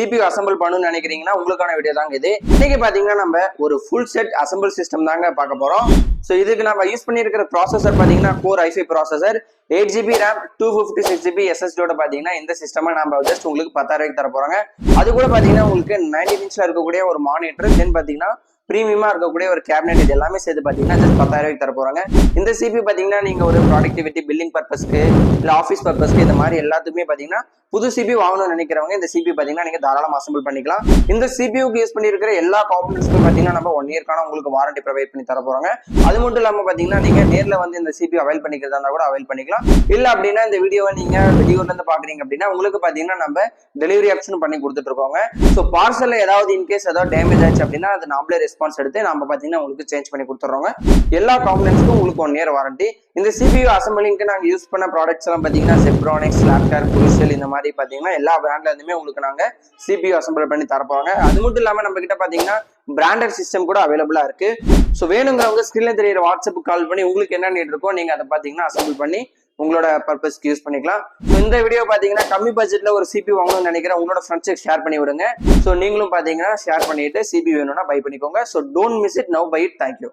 CPU assemble பண்ணணும்னு நினைக்கிறீங்கன்னா உங்களுக்கான வீடியோ தாங்க இது. இன்னைக்கு பாத்தீங்கன்னா நம்ம ஒரு ஃபுல் செட் அசம்பிள் சிஸ்டம் தாங்க பார்க்க போறோம். ஸோ இதுக்கு நம்ம யூஸ் பண்ணியிருக்கிற ப்ராசஸர் பாத்தீங்கன்னா core i5 processor, 8GB RAM, 256GB SSD பாத்தீங்கன்னா இந்த சிஸ்டமா நம்ம ஜஸ்ட் உங்களுக்கு 10,000 தர போறாங்க. அது கூட பாத்தீங்கன்னா உங்களுக்கு 19 இன்ச்ல இருக்கக்கூடிய ஒரு மானிட்டர், தென் பாத்தீங்கன்னா பிரீமியமா இருக்கக்கூடிய ஒரு கேபினெட், இது எல்லாமே சேர்த்து பாத்தீங்கன்னா ஜஸ்ட் 10,000 தர போறாங்க. இந்த CPU பாத்தீங்கன்னா நீங்க ஒரு ப்ராடக்டிவிட்டி பில்லிங் பர்பஸ்க்கு இல்ல ஆஃபீஸ் பர்பஸ்க்கு இந்த மாதிரி எல்லாத்துக்குமே பாத்தீங்கன்னா புது CPU வாங்கணும்னு நினைக்கிறவங்க இந்த CPU பாத்தீங்கன்னா நீங்க தாராளமா அசம்பிள் பண்ணிக்கலாம். இந்த CPUக்கு யூஸ் பண்ணிருக்கிற எல்லா காம்பனன்ட்ஸ்க்கும் பாத்தீங்கன்னா நம்ம 1 இயர்க்கான உங்களுக்கு வாரண்டி ப்ரொவைட் பண்ணி தர போறாங்க. அது மட்டும் இல்லாம பாத்தீங்கன்னா நீங்க நேர்ல வந்து இந்த CPU அவைல் பண்ணிக்கிறதா இருந்தா கூட அவைல் பண்ணிக்கலாம். இல்ல அப்படின்னா இந்த வீடியோவை நீங்க வெளியூர்ல இருந்து பாக்குறீங்க அப்படின்னா உங்களுக்கு பாத்தீங்கன்னா நம்ம டெலிவரி ஆப்ஷன் பண்ணி கொடுத்துட்டு இருக்கோங்க. ஸோ பார்சல்ல ஏதாவது இன்கேஸ் ஏதாவது டேமேஜ் ஆச்சு அப்படின்னா அது நாமளே ரெஸ்பான்ஸ் எடுத்து நம்ம பாத்தீங்கன்னா உங்களுக்கு சேஞ்ச் பண்ணி கொடுத்துறோங்க. எல்லா காம்பனன்ட்ஸ்க்கும் உங்களுக்கு 1 இயர் வாரண்டி. இந்த CPU அசம்பிளிங்க்கு நாங்க யூஸ் பண்ண ப்ராடக்ட்ஸ் எல்லாம் பாத்தீங்கன்னா செப்ரானிக்ஸ், லேப்டார், குருஷல் இந்த மாதிரி பாத்தீங்கன்னா எல்லா பிராண்ட்ல இருந்துமே உங்களுக்கு நாங்க CPU அசம்பிள் பண்ணி தரப்போங்க. அது மட்டும் இல்லாம நம்ம கிட்ட பாத்தீங்கன்னா பிராண்டட் சிஸ்டம் கூட அவைலபிளா இருக்கு. ஸோ வேணுங்கிறவங்க ஸ்கிரீன்ல தெரியுற வாட்ஸ்அப் கால் பண்ணி உங்களுக்கு என்ன நீட் இருக்கோ நீங்க அதை பாத்தீங்கன்னா அசம்பிள் பண்ணி உங்களோட பர்பஸ்க்கு யூஸ் பண்ணிக்கலாம். ஸோ இந்த வீடியோ பாத்தீங்கன்னா கம்மி பட்ஜெட்ல ஒரு CPU வாங்கணும்னு நினைக்கிறேன் உங்களோட ஃப்ரெண்ட்ஸுக்கு ஷேர் பண்ணி விடுங்க. ஸோ நீங்களும் பாத்தீங்கன்னா ஷேர் பண்ணிட்டு CPU வேணும்னா பை பண்ணிக்கோங்க. So don't miss it, now buy it. Thank you.